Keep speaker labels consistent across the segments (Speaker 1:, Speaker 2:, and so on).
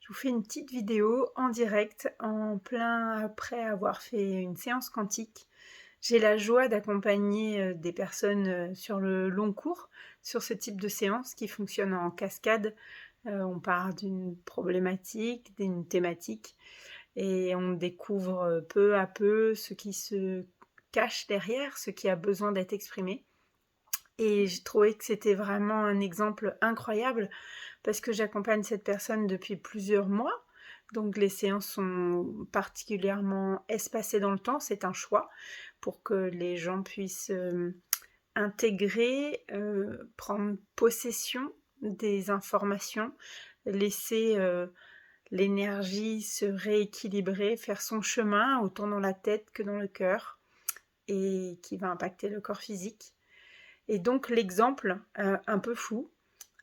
Speaker 1: Je vous fais une petite vidéo en direct, en plein après avoir fait une séance quantique. J'ai la joie d'accompagner des personnes sur le long cours, sur ce type de séance qui fonctionne en cascade. On part d'une problématique, d'une thématique, et on découvre peu à peu ce qui se cache derrière, ce qui a besoin d'être exprimé. Et j'ai trouvé que c'était vraiment un exemple incroyable parce que j'accompagne cette personne depuis plusieurs mois. Donc les séances sont particulièrement espacées dans le temps, c'est un choix pour que les gens puissent intégrer, prendre possession des informations, laisser l'énergie se rééquilibrer, faire son chemin autant dans la tête que dans le cœur et qui va impacter le corps physique. Et donc l'exemple un peu fou,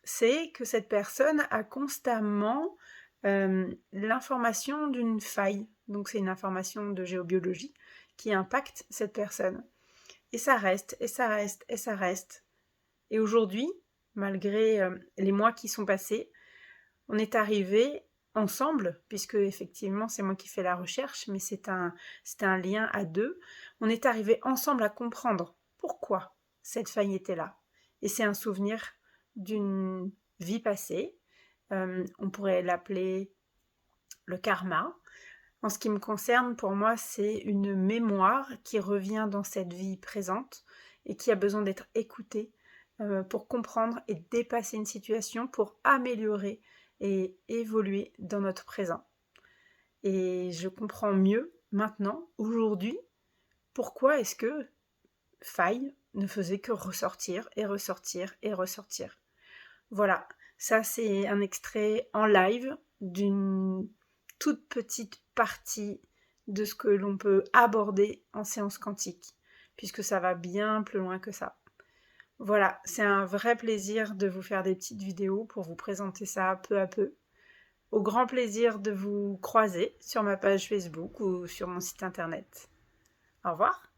Speaker 1: c'est que cette personne a constamment l'information d'une faille. Donc c'est une information de géobiologie qui impacte cette personne. Et ça reste, et ça reste, et ça reste. Et aujourd'hui, malgré les mois qui sont passés, on est arrivé ensemble, puisque effectivement c'est moi qui fais la recherche, mais c'est un lien à deux. On est arrivé ensemble à comprendre pourquoi cette faille était là. Et c'est un souvenir d'une vie passée. On pourrait l'appeler le karma. En ce qui me concerne, pour moi, c'est une mémoire qui revient dans cette vie présente et qui a besoin d'être écoutée pour comprendre et dépasser une situation, pour améliorer et évoluer dans notre présent. Et je comprends mieux maintenant, aujourd'hui, pourquoi est-ce que faille ne faisait que ressortir et ressortir et ressortir. Voilà, ça c'est un extrait en live d'une toute petite partie de ce que l'on peut aborder en séance quantique, puisque ça va bien plus loin que ça. Voilà, c'est un vrai plaisir de vous faire des petites vidéos pour vous présenter ça peu à peu. Au grand plaisir de vous croiser sur ma page Facebook ou sur mon site internet. Au revoir.